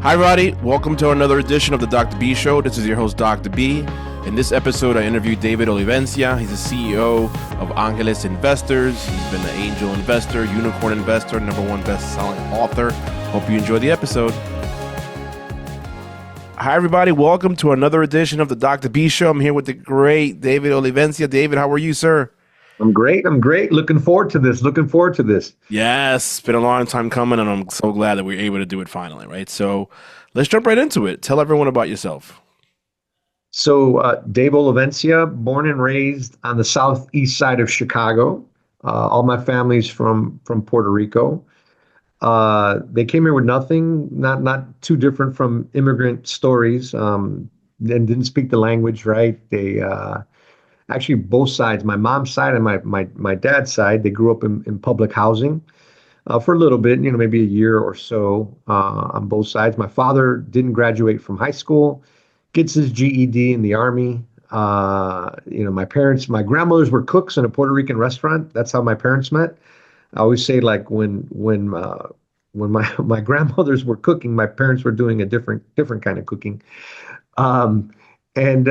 Hi, everybody. Welcome to another edition of the Dr. B Show. This is your host, Dr. B. In this episode, I interviewed David Olivencia. He's the CEO of Angeles Investors. He's been an angel investor, unicorn investor, #1 best-selling author. Hope you enjoy the episode. Hi, everybody. Welcome to another edition of the Dr. B Show. I'm here with the great David Olivencia. David, how are you, sir? I'm great. Looking forward to this. Yes, it's been a long time coming, and I'm so glad that we're able to do it finally, right? So let's jump right into it. Tell everyone about yourself. So, Dave Olivencia, born and raised on the southeast side of Chicago. All my family's from Puerto Rico. They came here with nothing, not too different from immigrant stories, and didn't speak the language, right? They actually, both sides, my mom's side and my dad's side, they grew up in public housing for a little bit, maybe a year or so on both sides. My father didn't graduate from high school, gets his GED in the Army. My grandmothers were cooks in a Puerto Rican restaurant. That's how my parents met. I always say, like, when my grandmothers were cooking, my parents were doing a different kind of cooking. Um, and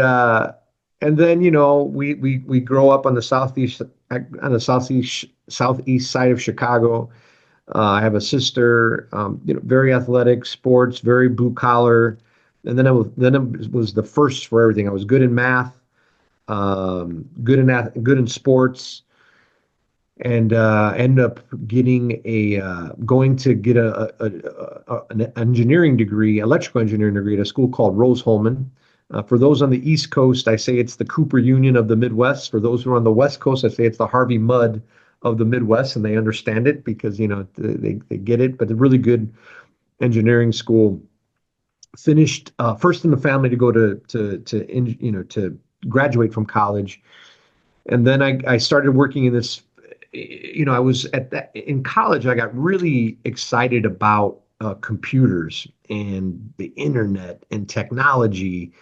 and then, we grow up on the southeast side of Chicago. I have a sister, very athletic, sports, very blue collar. And then it was the first for everything. I was good in math, good in sports, and ended up going to get an engineering degree, electrical engineering degree at a school called Rose-Hulman. For those on the East Coast, I say it's the Cooper Union of the Midwest. For those who are on the West Coast, I say it's the Harvey Mudd of the Midwest, and they understand it because they get it. But a really good engineering school. Finished first in the family to go to graduate from college, and then I started working in this. I was in college. I got really excited about computers and the internet and technology.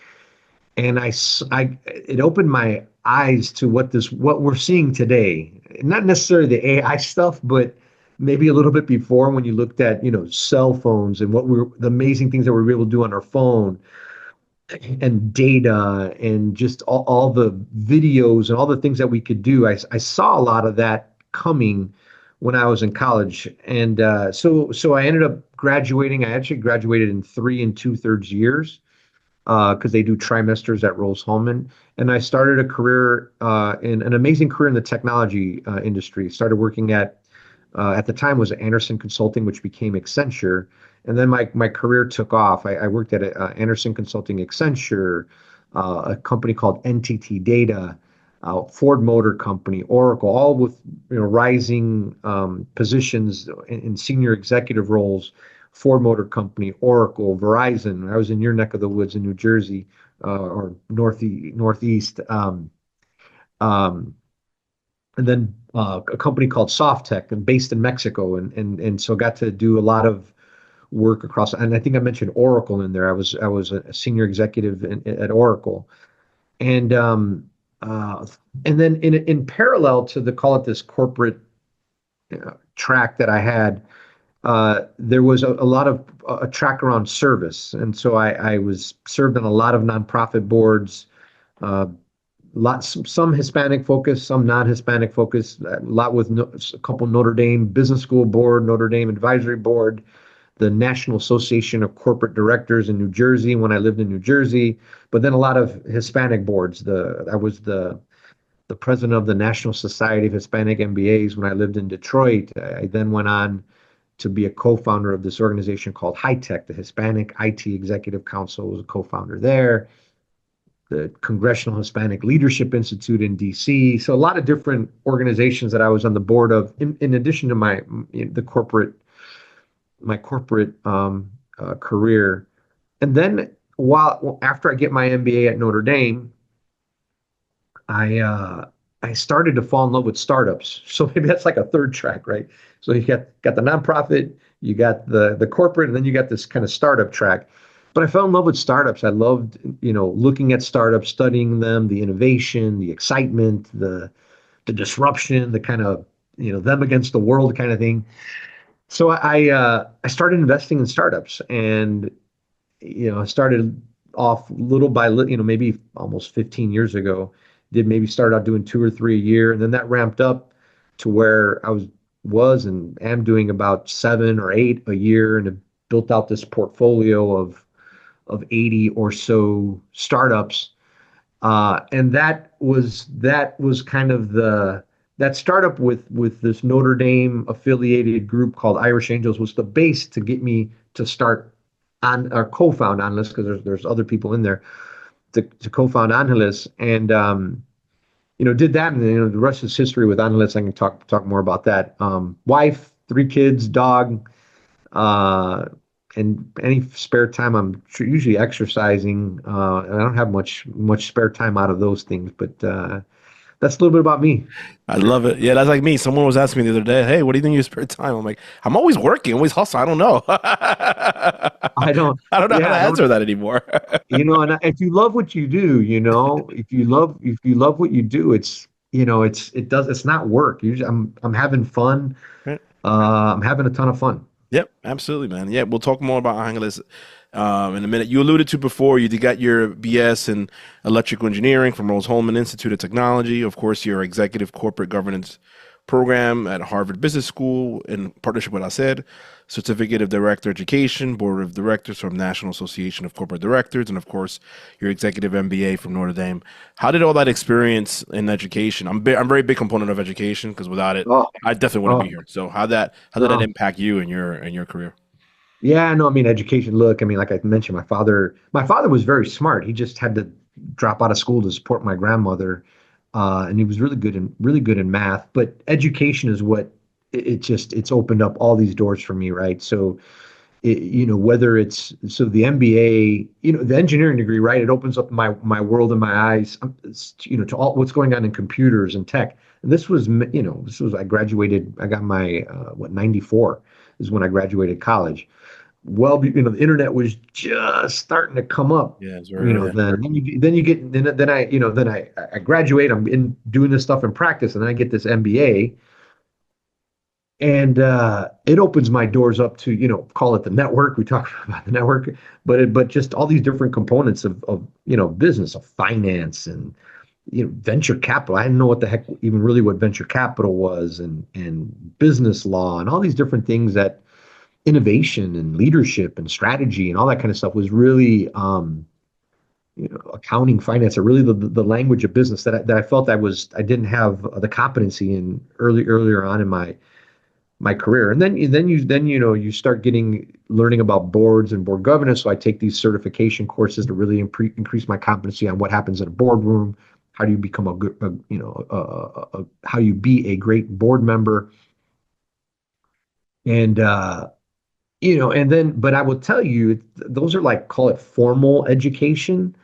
And it opened my eyes to what we're seeing today. Not necessarily the AI stuff, but maybe a little bit before, when you looked at, cell phones and the amazing things that we were able to do on our phone, and data, and just all the videos and all the things that we could do. I saw a lot of that coming when I was in college. And so I ended up graduating. I actually graduated in 3 2/3 years. Because they do trimesters at Rose-Hulman. And I started a career, in an amazing career in the technology industry. Started working at the time was Andersen Consulting, which became Accenture. And then my career took off. I worked at Andersen Consulting, Accenture, a company called NTT Data, Ford Motor Company, Oracle, all with rising positions in senior executive roles. Ford Motor Company, Oracle, Verizon. I was in your neck of the woods in New Jersey, or Northeast. And then a company called Softtech, and based in Mexico. And so got to do a lot of work across. And I think I mentioned Oracle in there. I was a senior executive at Oracle. And then in parallel to call it this corporate track that I had, there was a lot of a track around service. And so I was served on a lot of nonprofit boards, some Hispanic focused, some non-Hispanic focused, a lot with a couple Notre Dame Business School Board, Notre Dame Advisory Board, the National Association of Corporate Directors in New Jersey when I lived in New Jersey, but then a lot of Hispanic boards. I was the president of the National Society of Hispanic MBAs when I lived in Detroit. I then went on to be a co-founder of this organization called HITECH, the Hispanic IT Executive Council. Was a co-founder there. The Congressional Hispanic Leadership Institute in DC. So a lot of different organizations that I was on the board of, in addition to my corporate career. And then after I get my MBA at Notre Dame, I started to fall in love with startups. So maybe that's like a third track, right? So you got the nonprofit, you got the corporate, and then you got this kind of startup track. But I fell in love with startups. I loved, looking at startups, studying them, the innovation, the excitement, the disruption, the kind of, them against the world kind of thing. So I started investing in startups, and I started off little by little, maybe almost 15 years ago, did maybe start out doing two or three a year. And then that ramped up to where I was and am doing about seven or eight a year and have built out this portfolio of 80 or so startups. And that was kind of that startup with this Notre Dame affiliated group called Irish Angels was the base to get me to start on or co-found Angeles because there's other people in there to co-found Angeles and did that and the rest is history with Angeles. I can talk more about that. Wife, three kids, dog, uh, and any spare time I'm usually exercising. And I don't have much spare time out of those things, but that's a little bit about me. I love it. Yeah, that's like me. Someone was asking me the other day, "Hey, what do you think you spare time?" I'm like, "I'm always working, always hustling. I don't know. I don't, I don't know how to yeah, I don't, answer that anymore." and if you love what you do, if you love what you do, it's not work. Usually, I'm having fun. Right. I'm having a ton of fun. Yep, absolutely, man. Yeah, we'll talk more about Angeles in a minute. You alluded to before you got your BS in electrical engineering from Rose-Hulman Institute of Technology. Of course, your executive corporate governance program at Harvard Business School in partnership with ACED, Certificate of Director Education, Board of Directors from National Association of Corporate Directors, and of course, your executive MBA from Notre Dame. How did all that experience in education? I'm a very big component of education because without it, Oh, I definitely wouldn't oh, be here. So how did that no. impact you and your career? Yeah, no, I mean education. Look, I mean, like I mentioned, my father was very smart. He just had to drop out of school to support my grandmother, and he was really good in math. But education is what it's opened up all these doors for me, right? So, whether it's so the MBA, the engineering degree, right? It opens up my world and my eyes, to all what's going on in computers and tech. And this was I graduated. I got my 94 is when I graduated college well, the internet was just starting to come up. Yeah, it's very early. Then you get then I graduate. I'm in doing this stuff in practice, and then I get this MBA, and it opens my doors up to call it the network. We talk about the network, but just all these different components of business, of finance, and venture capital. I didn't know what the heck even really what venture capital was, and business law, and all these different things that innovation and leadership and strategy and all that kind of stuff was really accounting finance are really the language of business that I felt I didn't have the competency in earlier on in my career. And then you start getting learning about boards and board governance. So I take these certification courses to really increase my competency on what happens in a boardroom. How do you become a good how you be a great board member. And I will tell you, those are like, call it formal education.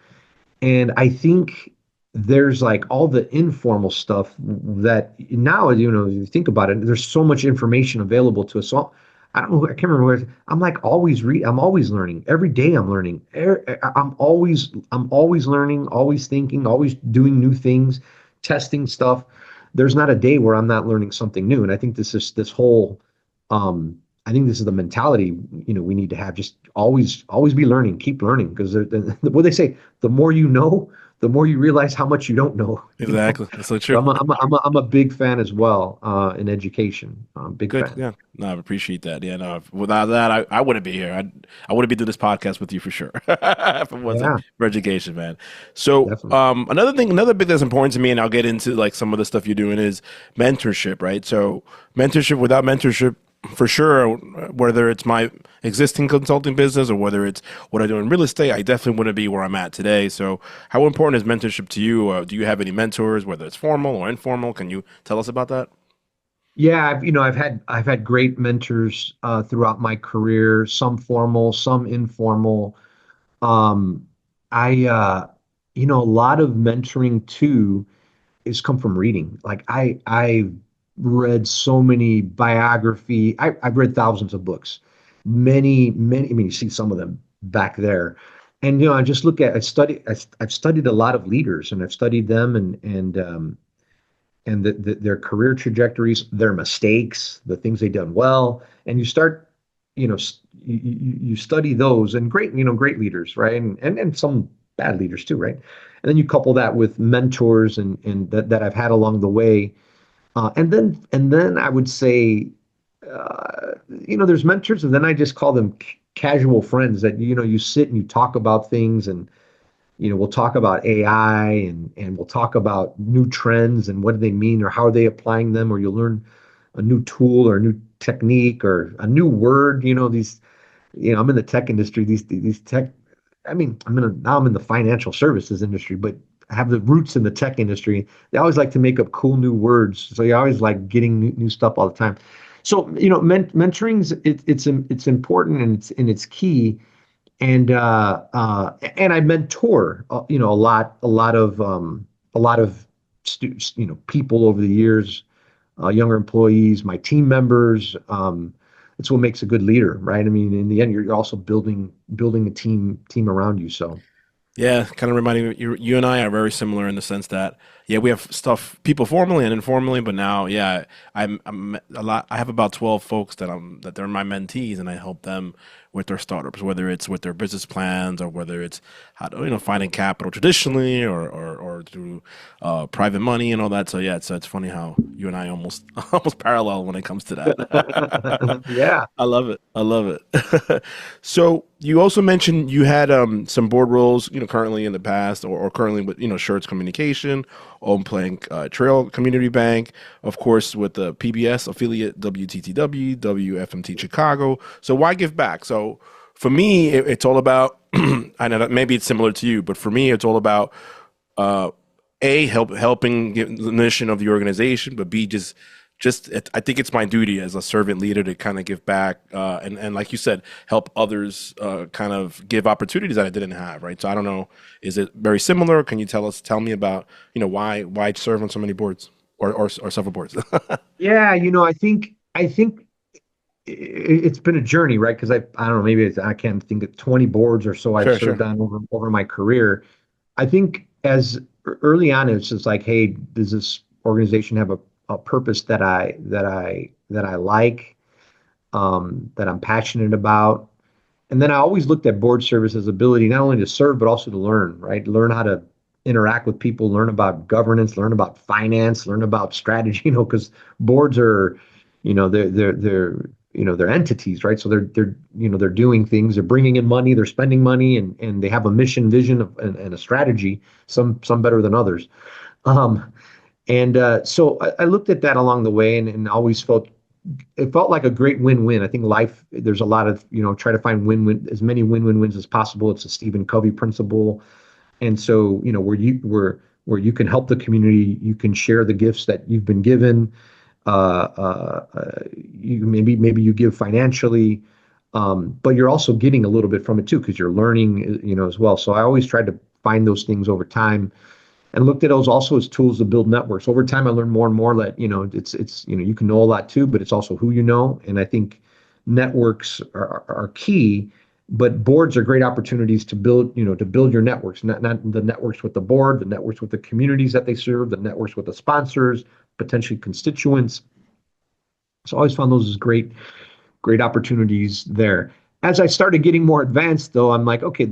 And I think there's like all the informal stuff that now, you think about it, there's so much information available to us. So I don't know, I can't remember I'm like I'm always learning. Every day I'm learning. I'm always learning, always thinking, always doing new things, testing stuff. There's not a day where I'm not learning something new. And I think this whole um I think this is the mentality we need to have. Just always be learning, keep learning, because what they say, the more you know, the more you realize how much you don't know. Exactly. That's so So true. I'm a big fan as well in education. Big Good. fan. Yeah. No, I appreciate that. Yeah. No, without that, I wouldn't be here. I wouldn't be doing this podcast with you for sure. If it wasn't Yeah, for education, man. So, definitely. another bit that's important to me, and I'll get into like some of the stuff you're doing is mentorship, right? So, without mentorship, for sure, whether it's my existing consulting business or whether it's what I do in real estate, I definitely wouldn't be where I'm at today. So, how important is mentorship to you? Do you have any mentors, whether it's formal or informal? Can you tell us about that? Yeah, I've had great mentors throughout my career. Some formal, some informal. Um, I a lot of mentoring too is come from reading. Like I've read so many biography. I've read thousands of books, many. I mean, you see some of them back there, and I just look at I've studied a lot of leaders, and I've studied them and their career trajectories, their mistakes, the things they've done well, and you start. you study those and great leaders, right? And some bad leaders too, right? And then you couple that with mentors and that I've had along the way. And then I would say, there's mentors, and then I just call them casual friends that you sit and you talk about things, and we'll talk about AI and we'll talk about new trends and what do they mean or how are they applying them, or you'll learn a new tool or a new technique or a new word. I'm in the tech industry. These tech, I mean, now I'm in the financial services industry, but I have the roots in the tech industry. They always like to make up cool new words, so you always like getting new stuff all the time. So mentoring's it's important, and it's key. And I mentor a lot of students, people over the years, younger employees, my team members. It's what makes a good leader, right? I mean, in the end, you're also building a team around you. So Yeah, kind of reminding me, you and I are very similar in the sense that, yeah, we have stuff, people formally and informally, but now, yeah, I'm a lot. I have about 12 folks that they're my mentees, and I help them with their startups, whether it's with their business plans or whether it's how to, finding capital traditionally or through private money and all that. So yeah, it's funny how you and I almost almost parallel when it comes to that. yeah. I love it. I love it. So you also mentioned you had some board roles, currently in the past or currently with, Shirts Communication, on playing Trail Community Bank, of course, with the PBS affiliate WTTW, WFMT Chicago. So why give back? So for me, it's all about, I know that maybe it's similar to you, but for me, it's all about uh, helping get the mission of the organization, but B, I think it's my duty as a servant leader to kind of give back, and like you said, help others, kind of give opportunities that I didn't have, right? So I don't know, is it very similar? Can you tell me about, why serve on so many boards or several boards? Yeah, I think it's been a journey, right? Because I don't know, maybe I can't think of 20 boards or so I've Sure, served sure. on over my career. I think as early on, it's just like, hey, does this organization have a purpose that I like, that I'm passionate about? And then I always looked at board service as ability not only to serve but also to learn, right? Learn how to interact with people, learn about governance, learn about finance, learn about strategy. Because boards are, they're entities, right? So they're doing things, they're bringing in money, they're spending money, and they have a mission, vision, and a strategy. Some better than others. Um, and so I looked at that along the way, and always it felt like a great win-win. I think life, there's a lot of, try to find win-win, as many win-win-wins as possible. It's a Stephen Covey principle. And so, where you can help the community, you can share the gifts that you've been given. You maybe you give financially, but you're also getting a little bit from it too, because you're learning, as well. So I always tried to find those things over time, and looked at those also as tools to build networks. Over time, I learned more and more that, it's you can know a lot too, but it's also who you know. And I think networks are key, but boards are great opportunities to build your networks, not the networks with the board, the networks with the communities that they serve, the networks with the sponsors, potentially constituents. So I always found those as great opportunities there. As I started getting more advanced, though, I'm like, okay,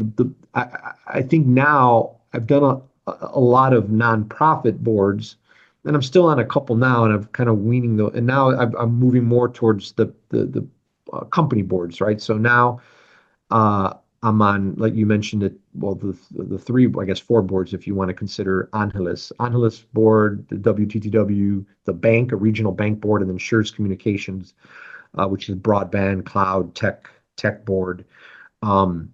I think now I've done a lot of nonprofit boards, and I'm still on a couple now, and I'm kind of weaning those. And now I'm moving more towards the company boards, right? So now uh, I'm on, like you mentioned it, well, the three, I guess four boards if you want to consider Angeles board, the WTTW, the bank, a regional bank board, and then Schurz Communications, which is broadband, cloud, tech board. Um,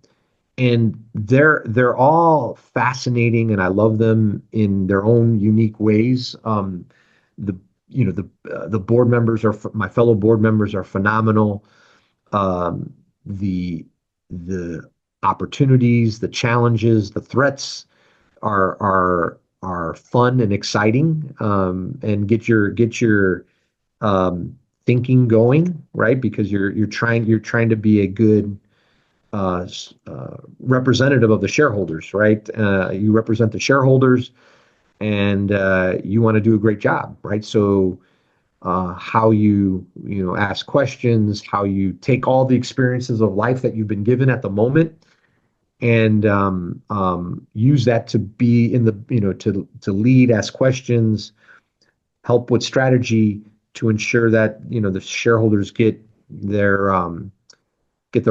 and they're all fascinating, and I love them in their own unique ways. The the board members my fellow board members are phenomenal. The the opportunities, the challenges, the threats are fun and exciting, and get your thinking going, right? Because you're trying to be a good representative of the shareholders, right? You represent the shareholders, and you want to do a great job, right? So how you ask questions, how you take all the experiences of life that you've been given at the moment, and use that to be in the to lead, ask questions, help with strategy to ensure that the shareholders get the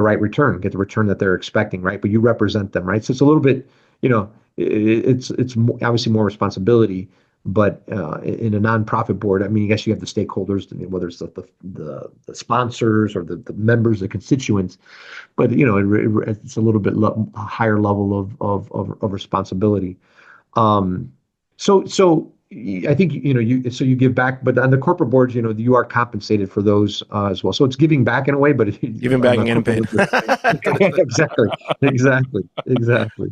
right return, get the return that they're expecting, right? But you represent them, right? So it's a little bit, it's obviously more responsibility, but in a nonprofit board, I mean, I guess you have the stakeholders, whether it's the sponsors or the members, the constituents, but it's a little bit higher level of responsibility. Um, so I think you give back, but on the corporate boards, you are compensated for those as well. So it's giving back in a way, but Giving back on and the getting corporate paid. board, exactly,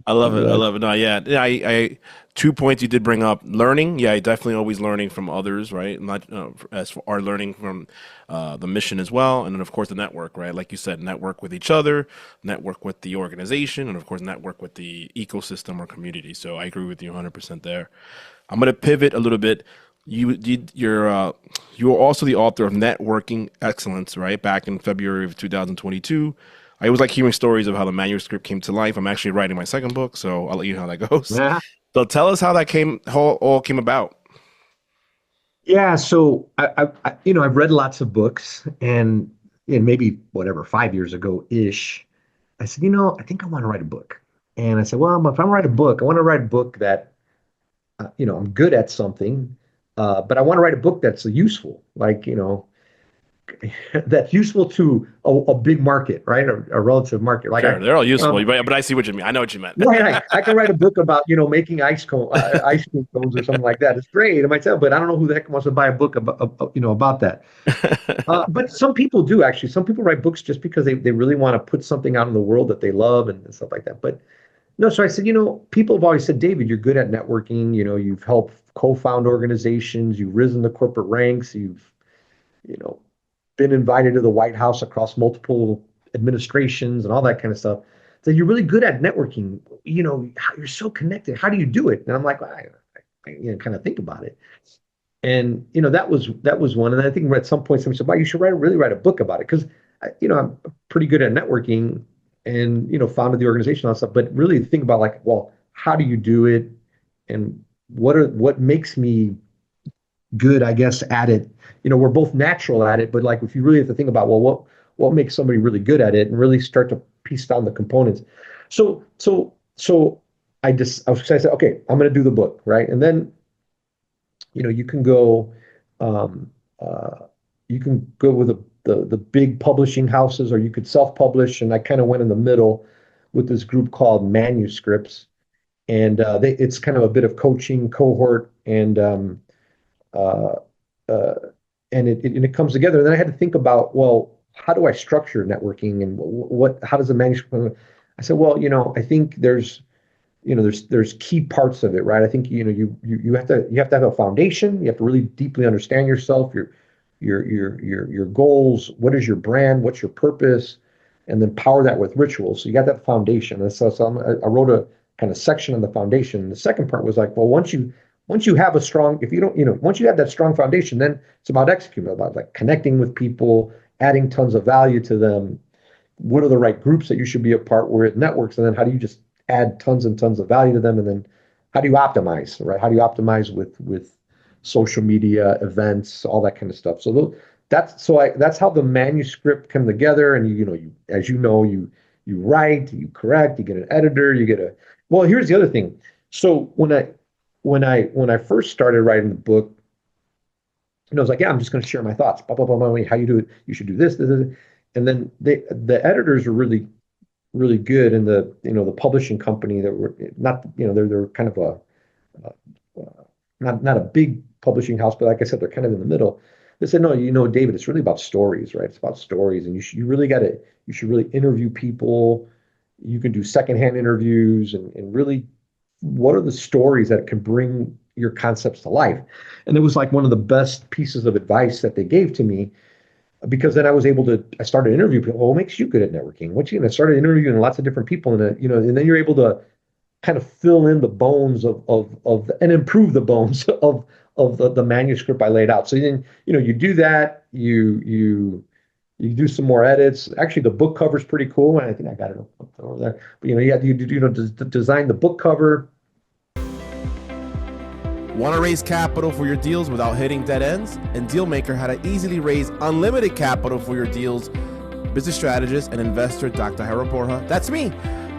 I love it. I exactly. love it. No, yeah. Yeah, I 2 points you did bring up. Learning. Yeah, I definitely always learning from others, right? Not as for our learning from the mission as well, and then of course the network, right? Like you said, network with each other, network with the organization, and of course network with the ecosystem or community. So I agree with you 100% there. I'm gonna pivot a little bit. You were also the author of Networking Excellence, right? Back in February of 2022. I always like hearing stories of how the manuscript came to life. I'm actually writing my second book, so I'll let you know how that goes. Yeah. So tell us how that how all came about. Yeah. So I've read lots of books, and maybe whatever 5 years ago ish, I said, I think I want to write a book. And I said, well, if I'm gonna write a book, I want to write a book that I'm good at something, but I want to write a book that's useful, like, that's useful to a big market, right? A relative market. Like Sure, they're all useful, um, but I see what you mean. I know what you meant. right, I can write a book about, making ice cream cones or something like that. It's great, it might tell, but I don't know who the heck wants to buy a book about that. But some people do actually. Some people write books just because they really want to put something out in the world that they love and stuff like that. But no, so I said, people have always said, David, you're good at networking. You've helped co-found organizations, you've risen the corporate ranks, you've, you know, been invited to the White House across multiple administrations and all that kind of stuff. So you're really good at networking. You're so connected. How do you do it? And I'm like, well, I kind of think about it. And that was one. And I think at some point somebody said, "Wow, you should really write a book about it," because I'm pretty good at networking, and founded the organization and all that stuff. But really think about, like, well, how do you do it, and what makes me good, I guess, at it. We're both natural at it, but like if you really have to think about, well, what makes somebody really good at it, and really start to piece down the components. So I said, okay, I'm going to do the book, right? And then you can go um, uh, you can go with the big publishing houses, or you could self-publish. And I kind of went in the middle with this group called Manuscripts, and it's kind of a bit of coaching cohort, uh, uh, and it comes together. And then I had to think about, well, how do I structure networking, and how does the manuscript? I said, well, I think there's key parts of it, right? I think you have to have a foundation. You have to really deeply understand yourself, your goals. What is your brand? What's your purpose? And then power that with rituals. So you got that foundation. And I wrote a kind of section on the foundation. The second part was like, well, once you have a strong, if you don't, once you have that strong foundation, then it's about executing, about like connecting with people, adding tons of value to them. What are the right groups that you should be a part where it networks, and then how do you just add tons and tons of value to them, and then how do you optimize, right? How do you optimize with social media, events, all that kind of stuff. So that's how the manuscript come together. And you write, you correct, you get an editor, well, here's the other thing. So when I first started writing the book, I was like, yeah, I'm just going to share my thoughts. Blah, blah, blah, blah. How you do it? You should do this. And then the editors are really, really good, and the publishing company that were not, they're kind of not a big publishing house, but like I said, they're kind of in the middle. They said, no, David, it's really about stories, right? It's about stories, and you should really interview people. You can do secondhand interviews, and really, what are the stories that can bring your concepts to life? And it was like one of the best pieces of advice that they gave to me, because then I started interviewing people. Well, what makes you good at networking? I started interviewing lots of different people, and then you're able to kind of fill in the bones and improve the bones of the manuscript I laid out. So then, you do that, you do some more edits. Actually, the book cover is pretty cool, and I think I got it up over there. But design the book cover. Want to raise capital for your deals without hitting dead ends? And Dealmaker, how to easily raise unlimited capital for your deals. Business strategist and investor Dr. Harold Borja, that's me,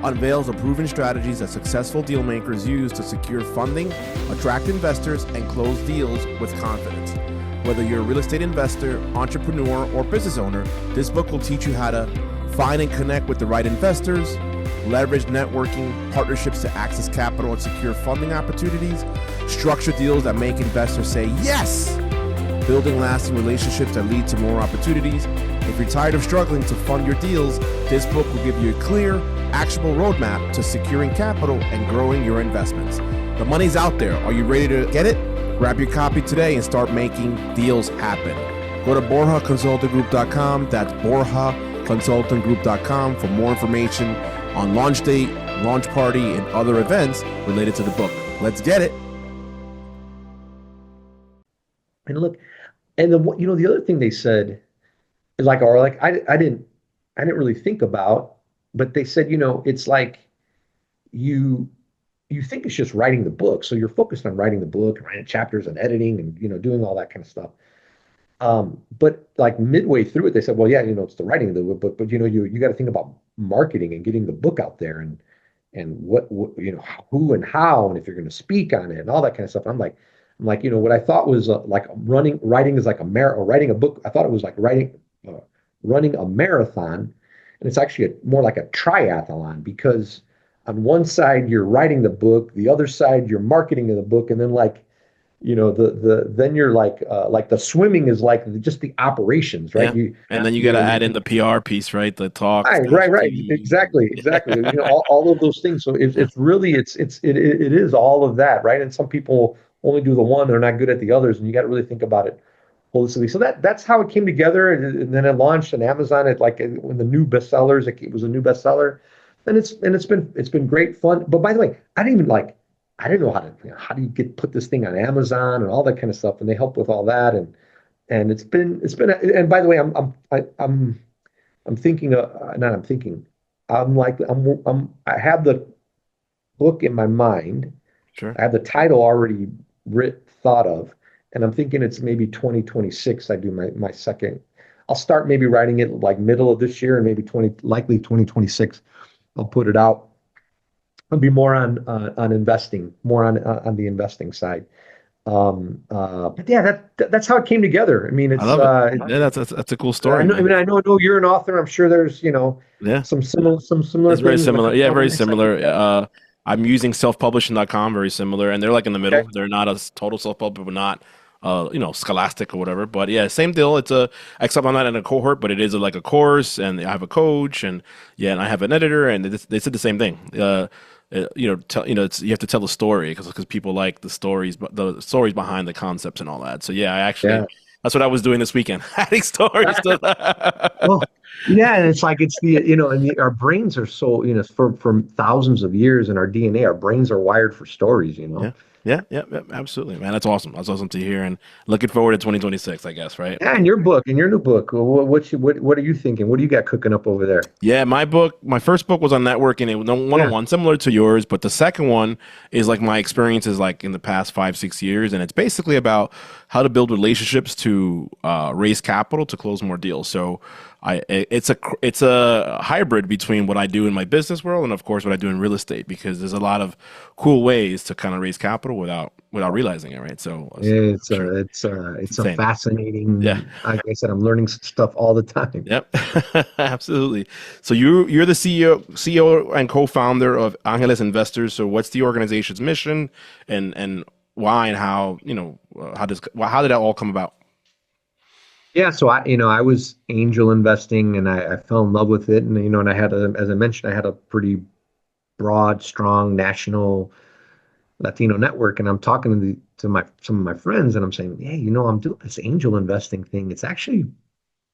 unveils the proven strategies that successful deal makers use to secure funding, attract investors, and close deals with confidence. Whether you're a real estate investor, entrepreneur, or business owner, this book will teach you how to find and connect with the right investors, leverage networking, partnerships to access capital and secure funding opportunities, structure deals that make investors say yes, building lasting relationships that lead to more opportunities. If you're tired of struggling to fund your deals, this book will give you a clear, actionable roadmap to securing capital and growing your investments. The money's out there. Are you ready to get it? Grab your copy today and start making deals happen. Go to BorjaConsultingGroup.com. That's BorjaConsultingGroup.com for more information on launch date, launch party, and other events related to the book. Let's get it. And look, and the other thing they said is like, or like I didn't really think about, but they said, it's like you think it's just writing the book, so you're focused on writing the book and writing chapters and editing and doing all that kind of stuff. But like midway through it, they said, well, yeah, it's the writing of the book, but you got to think about marketing and getting the book out there and what who and how, and if you're going to speak on it and all that kind of stuff. I'm like, what I thought was like writing is like or writing a book. I thought it was like running a marathon, and it's actually more like a triathlon, because on one side you're writing the book, the other side you're marketing the book, and then like then you're like the swimming is like just the operations, right? Yeah. And then you got to add in the PR piece, right? The talk stuff, right, TV. exactly. All of those things. So it's really it is all of that, right? And some people only do the one; they're not good at the others, and you got to really think about it holistically. So that's how it came together, and then it launched on Amazon. It like when the new bestsellers, it was a new bestseller, and it's been great fun. But by the way, I didn't know how do you put this thing on Amazon and all that kind of stuff, and they help with all that, and it's been and by the way, I'm thinking not I'm thinking I have the book in my mind. Sure. I have the title already thought of, and I'm thinking it's maybe 2026. I do my second. I'll start maybe writing it like middle of this year, and maybe likely 2026. I'll put it out. I'll be more on investing, more on the investing side. But yeah, that's how it came together. I mean, it's I love it. Yeah, that's a cool story. I know you're an author. I'm sure there's yeah, some similar. It's very things. similar. Yeah, very similar. I'm using selfpublishing.com, very similar, and they're like in the middle. Okay. They're not a total self-pub, but not Scholastic or whatever. But yeah, same deal. Except I'm not in a cohort, but it is like a course, and I have a coach, and yeah, and I have an editor, and they said the same thing. You have to tell the story because people like the stories, but the stories behind the concepts and all that. So yeah, that's what I was doing this weekend, adding stories to that. Well, yeah, and it's like our brains are so for thousands of years in our DNA, our brains are wired for stories. Yeah, absolutely, man. That's awesome. That's awesome to hear, and looking forward to 2026, I guess, right? Yeah, and your new book. What are you thinking? What do you got cooking up over there? Yeah, my first book was on networking. It was one-on-one, similar to yours, but the second one is like my experiences like in the past 5-6 years, and it's basically about how to build relationships to raise capital to close more deals. So it's a hybrid between what I do in my business world and of course what I do in real estate, because there's a lot of cool ways to kind of raise capital without realizing it, right? So it's a fascinating. Yeah. Like I said, I'm learning stuff all the time. Yep, absolutely. So you're the CEO and co-founder of Angeles Investors. So what's the organization's mission, and why and how how did that all come about? Yeah, so I was angel investing, and I fell in love with it, and I had as I mentioned, I had a pretty broad, strong national Latino network, and I'm talking to some of my friends, and I'm saying, hey, I'm doing this angel investing thing. It's actually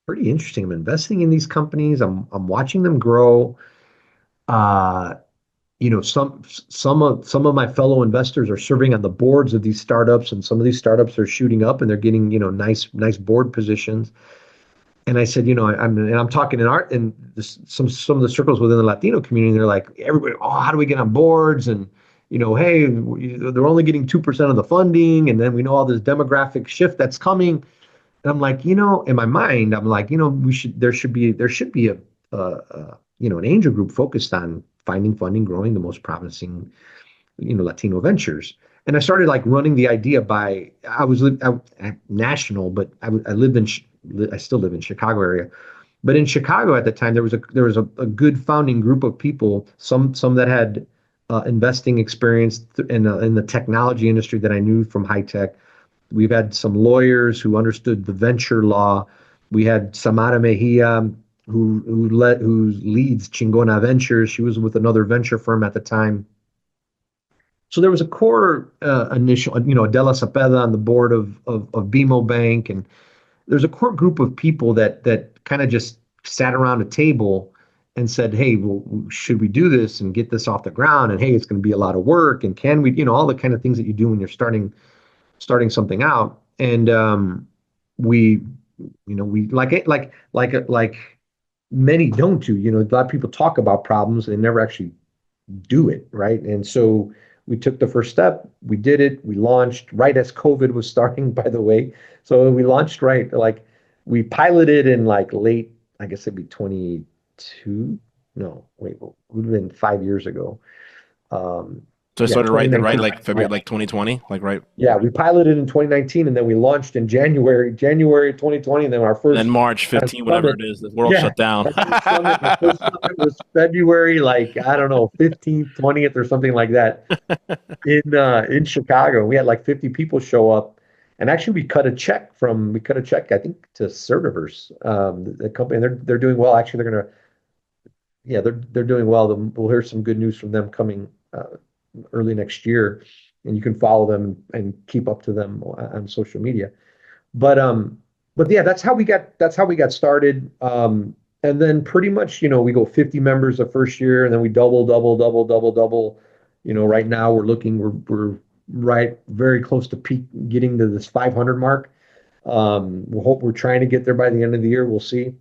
pretty interesting. I'm investing in these companies. I'm watching them grow. some of my fellow investors are serving on the boards of these startups, and some of these startups are shooting up and they're getting, nice board positions. And I said, I'm talking in art and some of the circles within the Latino community. They're like, everybody, oh, how do we get on boards? And hey, they're only getting 2% of the funding, and then we know all this demographic shift that's coming. And I'm like, in my mind, I'm like, there should be an angel group focused on finding funding, growing the most promising, Latino ventures. And I started like running the idea by national, but I lived I still live in Chicago area. But in Chicago at the time, there was a good founding group of people, some that had investing experience in the technology industry that I knew from high tech. We've had some lawyers who understood the venture law. We had Samara Mejia, who leads Chingona Ventures. She was with another venture firm at the time. So there was a core initial, Adela Cepeda on the board of BMO Bank, and there's a core group of people that kind of just sat around a table and said, "Hey, well, should we do this and get this off the ground? And hey, it's going to be a lot of work. And can we, all the kind of things that you do when you're starting something out." And we, we like it, like many don't do. A lot of people talk about problems and they never actually do it, right? And so we took the first step. We did it. We launched right as COVID was starting, by the way. So we launched right, like we piloted in like late, I guess it'd be 22. No, wait, it would have been 5 years ago. Um, So I yeah, started right 2019. like February, like 2020, like right. Yeah, we piloted in 2019, and then we launched in January 2020, and then our And then first March kind of 15, whatever summit. it is, the world Yeah, shut down. our first summit was February, like I don't know, 15th, 20th, or something like that in Chicago. We had like 50 people show up, and actually we cut a check, I think, to Certiverse, the company. And they're doing well. Actually, they're doing well. We'll hear some good news from them coming early next year, and you can follow them and keep up to them on social media. But yeah, that's how we got started. And then pretty much, we go 50 members the first year, and then we double, double, double, double, double. Right now we're right very close to peak, getting to this 500 mark. We're trying to get there by the end of the year. We'll see.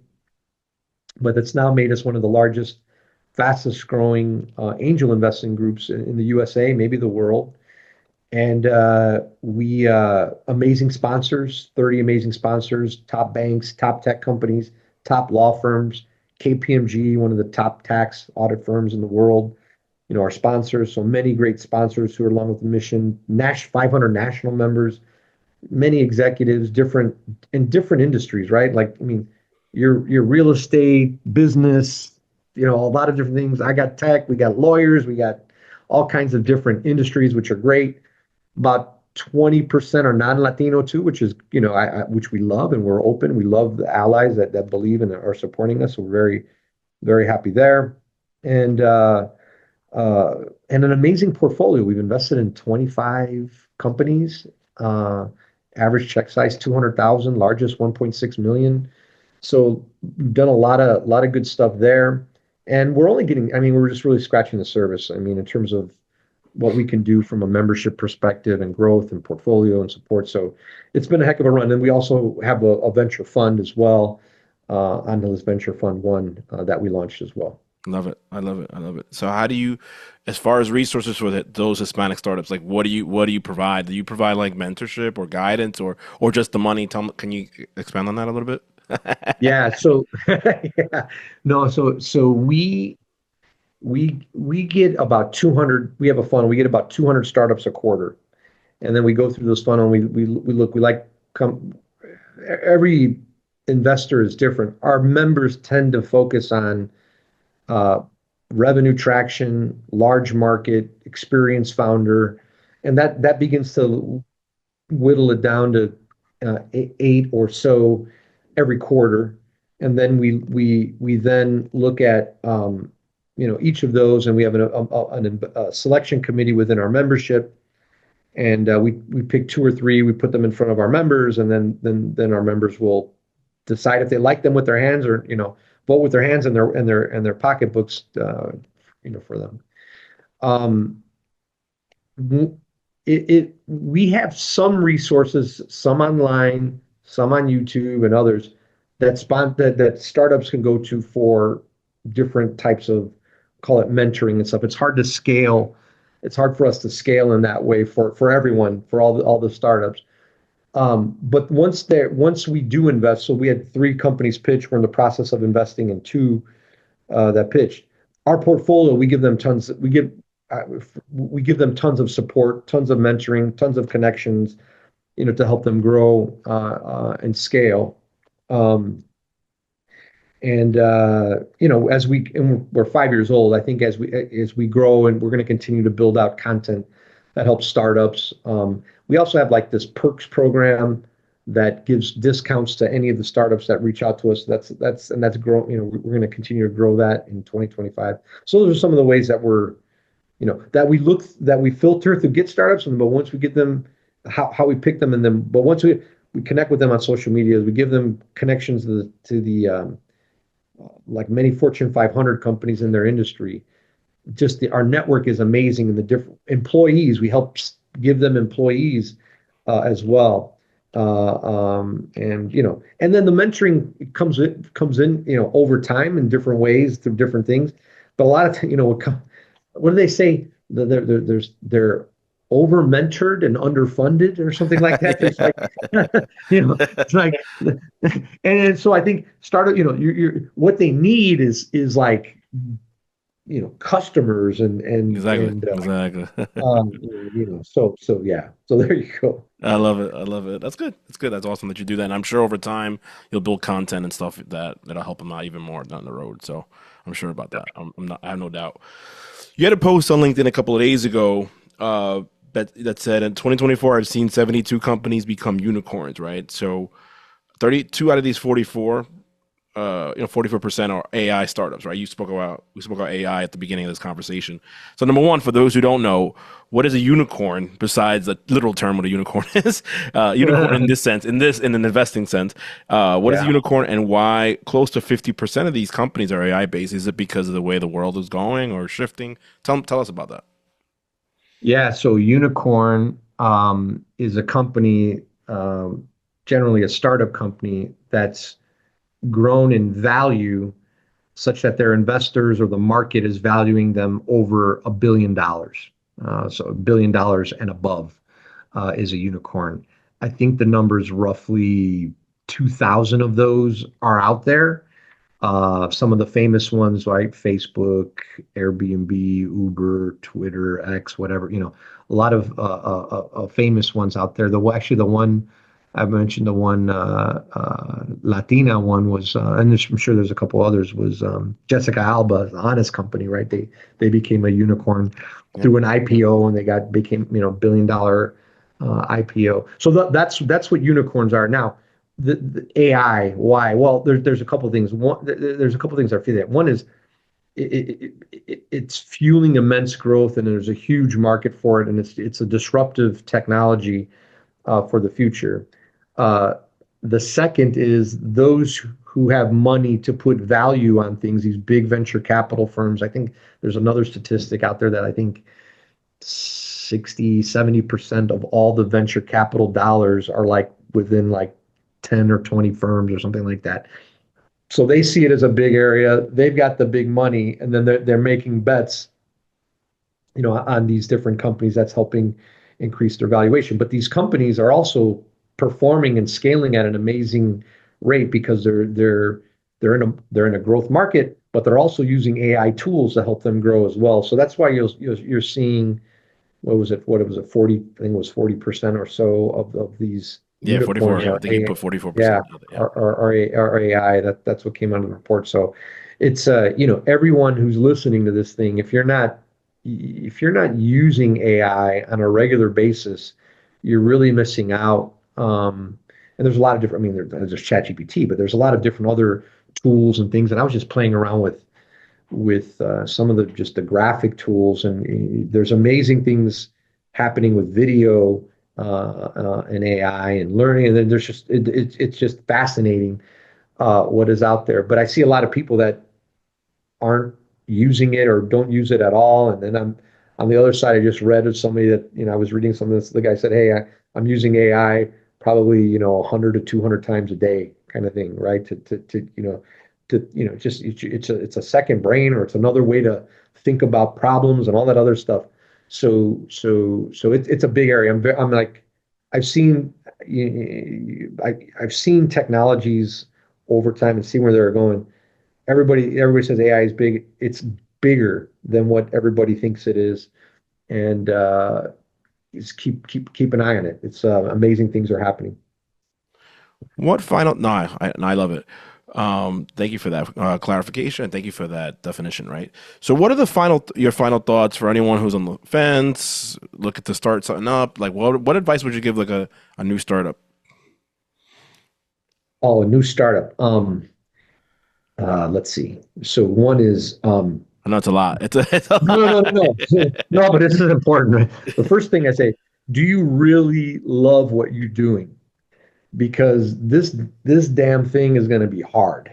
But it's now made us one of the largest, fastest growing angel investing groups in the USA, maybe the world. And we amazing sponsors, 30 amazing sponsors, top banks, top tech companies, top law firms, KPMG, one of the top tax audit firms in the world, our sponsors. So many great sponsors who are along with the mission. 500 national members, many executives, different industries, right? Like, I mean, your real estate, business, a lot of different things. I got tech, we got lawyers, we got all kinds of different industries, which are great. About 20% are non-Latino too, which is, which we love, and we're open. We love the allies that believe and are supporting us. So we're very, very happy there. And uh, and an amazing portfolio. We've invested in 25 companies. Uh, Average check size 200,000, largest 1.6 million. So we've done a lot of good stuff there. And we're only getting, I mean, we're just really scratching the surface. I mean, in terms of what we can do from a membership perspective and growth and portfolio and support. So it's been a heck of a run. And we also have a venture fund as well, Angeles Venture Fund One, that we launched as well. Love it. I love it. I love it. So how do you, as far as resources for those Hispanic startups, like what do you provide? Do you provide like mentorship or guidance or just the money? Can you expand on that a little bit? Yeah. So yeah, no. So we get about 200. We have a funnel. We get about 200 startups a quarter, and then we go through this funnel. And we look. We like come. Every investor is different. Our members tend to focus on uh, revenue traction, large market, experienced founder, and that begins to whittle it down to eight or so every quarter. And then we then look at each of those, and we have a selection committee within our membership, and we pick two or three, we put them in front of our members, and then our members will decide if they like them with their hands, or vote with their hands and their pocketbooks, for them. Um, we have some resources, some online, some on YouTube, and others that startups can go to for different types of, call it mentoring and stuff. It's hard to scale. It's hard for us to scale in that way for everyone, for all the startups. But once we do invest, so we had three companies pitch. We're in the process of investing in two that pitched. Our portfolio, we give them tons. Uh, we give them tons of support, tons of mentoring, tons of connections, to help them grow and scale. Um, and we're 5 years old. I think as we grow, and we're going to continue to build out content that helps startups. We also have like this perks program that gives discounts to any of the startups that reach out to us. That's grow. We're going to continue to grow that in 2025. So those are some of the ways that that we filter to get startups, but once we get them, how we pick them, and then but once we connect with them on social media, we give them connections to the like many Fortune 500 companies in their industry. Our network is amazing, and the different employees we help give them employees as well. And then the mentoring comes in over time in different ways through different things. But a lot of what do they say? They're over mentored and underfunded or something like that. There's like, Yeah. it's like, and so I think startup, you're what they need is like, customers Exactly. and Exactly. so yeah. So there you go. I love it. I love it. That's good. That's good. That's awesome that you do that. And I'm sure over time you'll build content and stuff that'll help them out even more down the road. So I'm sure about that. I'm not. I have no doubt. You had a post on LinkedIn a couple of days ago that said in 2024 I've seen 72 companies become unicorns. Right. So 32 out of these 44 44% are AI startups, right? We spoke about AI at the beginning of this conversation. So number one, for those who don't know, what is a unicorn besides the literal term what a unicorn is? Unicorn in this sense, in an investing sense. What is a Yeah. unicorn and why close to 50% of these companies are AI based? Is it because of the way the world is going or shifting? Tell us about that. Yeah. So Unicorn is a company, generally a startup company that's grown in value such that their investors or the market is valuing them over $1 billion. So $1 billion and above is a unicorn. I think the number's roughly 2,000 of those are out there. Some of the famous ones like Facebook, Airbnb, Uber, Twitter, X, whatever, a lot of famous ones out there. Actually, the one I mentioned, the one Latina one was, and I'm sure there's a couple others, was Jessica Alba, the Honest Company, right? They became a unicorn Yeah. through an IPO, and became $1 billion IPO. So that's what unicorns are now. The AI, why? Well, there's a couple of things. There's a couple of things I feel that. One is it's fueling immense growth, and there's a huge market for it, and it's a disruptive technology for the future. Uh, the second is those who have money to put value on things, these big venture capital firms. I think there's another statistic out there that I think 60-70% of all the venture capital dollars are like within like 10 or 20 firms or something like that. So they see it as a big area. They've got the big money, and then they're making bets, on these different companies that's helping increase their valuation. But these companies are also performing and scaling at an amazing rate because they're in a growth market, but they're also using AI tools to help them grow as well. So that's why you're seeing, what was it 40, I think it was 40% or so of these Yeah, 44. unicorns Yeah, I are think you AI. put 44%. Yeah, Yeah. are AI. That's what came out of the report. So it's everyone who's listening to this thing, if you're not using AI on a regular basis, you're really missing out. And there's a lot of different, I mean, there's ChatGPT, but there's a lot of different other tools and things. And I was just playing around with some of the graphic tools, and there's amazing things happening with video and AI and learning. And then it's just fascinating what is out there. But I see a lot of people that aren't using it or don't use it at all. And then On the other side, I just read of somebody that, I was reading something. The guy said, "Hey, I'm using AI probably, 100 to 200 times a day, kind of thing, right? Just it's a second brain, or it's another way to think about problems and all that other stuff. So it's a big area. I'm like, I've seen, I've seen technologies over time and see where they're going. Everybody says AI is big. It's bigger than what everybody thinks it is, and just keep an eye on it. It's amazing things are happening. What final? No, I love it. Thank you for that clarification. Thank you for that definition. Right. So, what are your final thoughts for anyone who's on the fence, looking to start something up? Like, what advice would you give like a new startup? Oh, a new startup. Let's see. So one is I know it's a lot. It's a no, no, lot. no, no, no, no, but this is important, right? The first thing I say, do you really love what you're doing? Because this damn thing is going to be hard,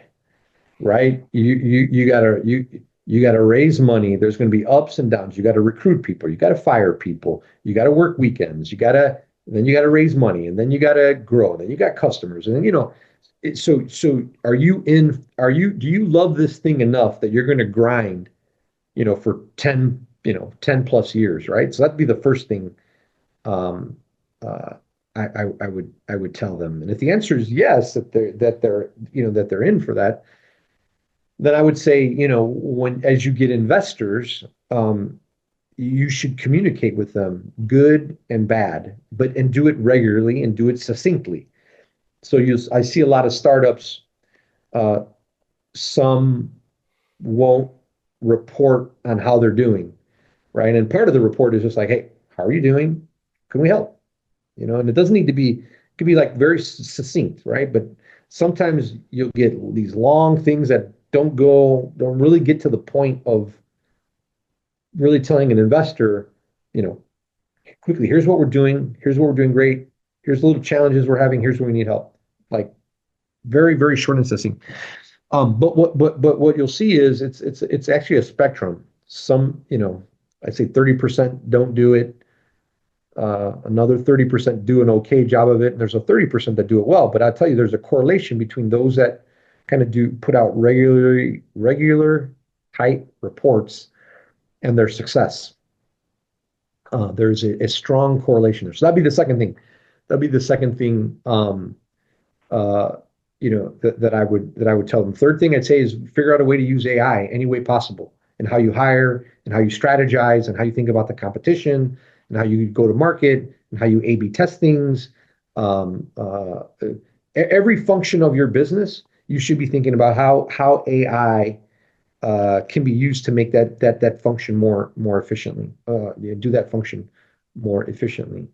right? You gotta raise money. There's going to be ups and downs. You got to recruit people. You got to fire people. You got to work weekends. Then you got to raise money, and then you got to grow. Then you got customers, and then so do you love this thing enough that you're going to grind, for 10 plus years, right? So that'd be the first thing um, uh, I would tell them. And if the answer is yes, that they're in for that, then I would say, when as you get investors, you should communicate with them, good and bad, and do it regularly and do it succinctly. So I see a lot of startups. Uh, some won't report on how they're doing, right? And part of the report is just like, hey, how are you doing? Can we help? And it doesn't need to be, it could be like very succinct, right? But sometimes you'll get these long things that don't really get to the point of really telling an investor, you know, quickly, here's what we're doing, here's what we're doing great, here's the little challenges we're having, here's where we need help. Like very, very short and succinct. But what you'll see is it's actually a spectrum. Some, I'd say 30% don't do it. Another 30% do an okay job of it, and there's a 30% that do it well. But I'll tell you, there's a correlation between those that kind of do put out regular tight reports and their success. There's a strong correlation there. So that'd be the second thing. That'd be the second thing. Uh, that I would tell them. Third thing I'd say is figure out a way to use AI any way possible, and how you hire, and how you strategize, and how you think about the competition, and how you go to market, and how you A/B test things. Um, uh, every function of your business, you should be thinking about how AI can be used to make that function more efficiently. Do that function more efficiently.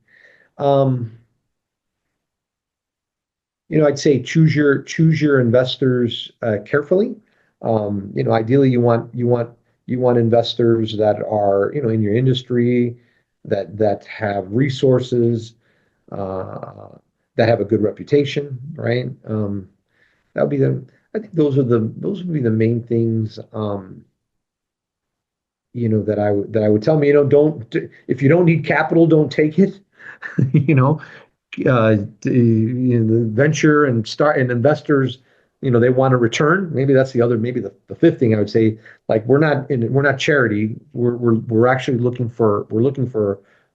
Um, I'd say choose your investors carefully. Ideally, you want investors that are, in your industry, that have resources, uh, that have a good reputation, right? That would be the. I think those would be the main things. That I would tell them. Don't, if you don't need capital, don't take it. you know, the venture and investors, they want a return. Maybe the fifth thing I would say, like we're not charity. We're actually looking for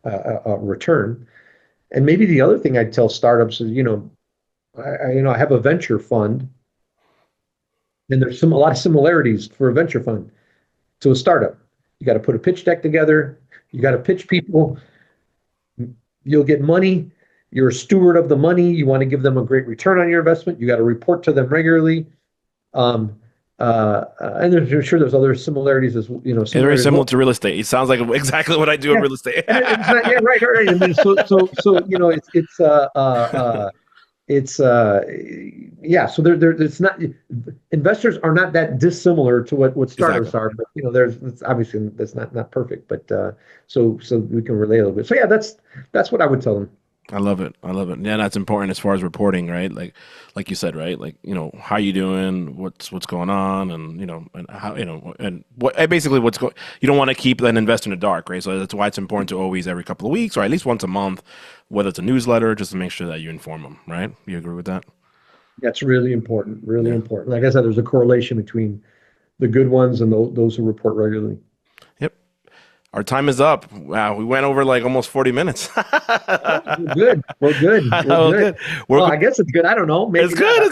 a return. And maybe the other thing I'd tell startups is, I have a venture fund, and there's a lot of similarities for a venture fund to a startup. You got to put a pitch deck together. You got to pitch people. You'll get money. You're a steward of the money. You want to give them a great return on your investment. You got to report to them regularly. Um, and I'm sure there's other similarities It's very similarities. similar to real estate. It sounds like exactly what I do in Yeah, real estate. and it's not. Yeah, right, right. I mean, so it's yeah. So it's not, investors are not that dissimilar to what Exactly. startups are, but it's obviously that's not perfect, but so we can relate a little bit. So yeah, that's what I would tell them. I love it. I love it. Yeah, that's important as far as reporting, right? Like you said, right? Like, how you doing? What's going on? And, and how, and what, and basically what's going, you don't want to keep an investor in the dark, right? So that's why it's important to always every couple of weeks or at least once a month, whether it's a newsletter, just to make sure that you inform them, right? You agree with that? That's really important, really Yeah. important. Like I said, there's a correlation between the good ones and those who report regularly. Yep. Our time is up. Wow, we went over like almost 40 minutes. Oh, we're good. We're good. We're Oh, good. good. Well, I guess it's good. I don't know. It's Maybe good. not.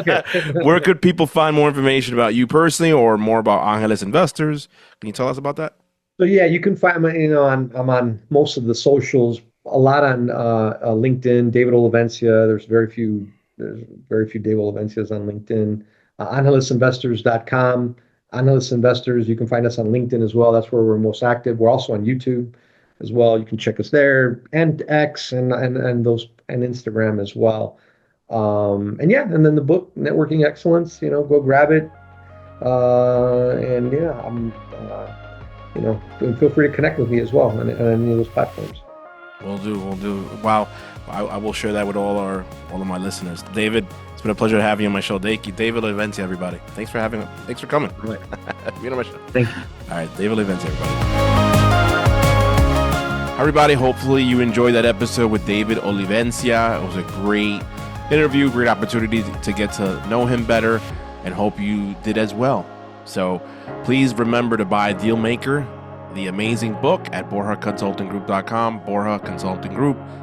It's good. Where Okay. could people find more information about you personally or more about Angeles Investors? Can you tell us about that? So yeah, you can find me, I'm on most of the socials, a lot on LinkedIn, David Olivencia. There's very few David Olivencias on LinkedIn. AngelisInvestors.com. Angelis Investors, you can find us on LinkedIn as well. That's where we're most active. We're also on YouTube as well. You can check us there and X and those and Instagram as well. And yeah, and then the book, Networking Excellence, go grab it. And yeah, and feel free to connect with me as well on any of those platforms. We'll do. We'll do. Wow. I will share that with all of my listeners. David, it's been a pleasure to have you on my show. Thank you, David Olivencia, everybody. Thanks for coming. All right. Being on my show. Thank you. All right, David Olivencia, everybody. Hopefully you enjoyed that episode with David Olivencia. It was a great interview, great opportunity to get to know him better, and hope you did as well. So please remember to buy Dealmaker, the amazing book, at BorjaConsultingGroup.com, BorjaConsultingGroup.com.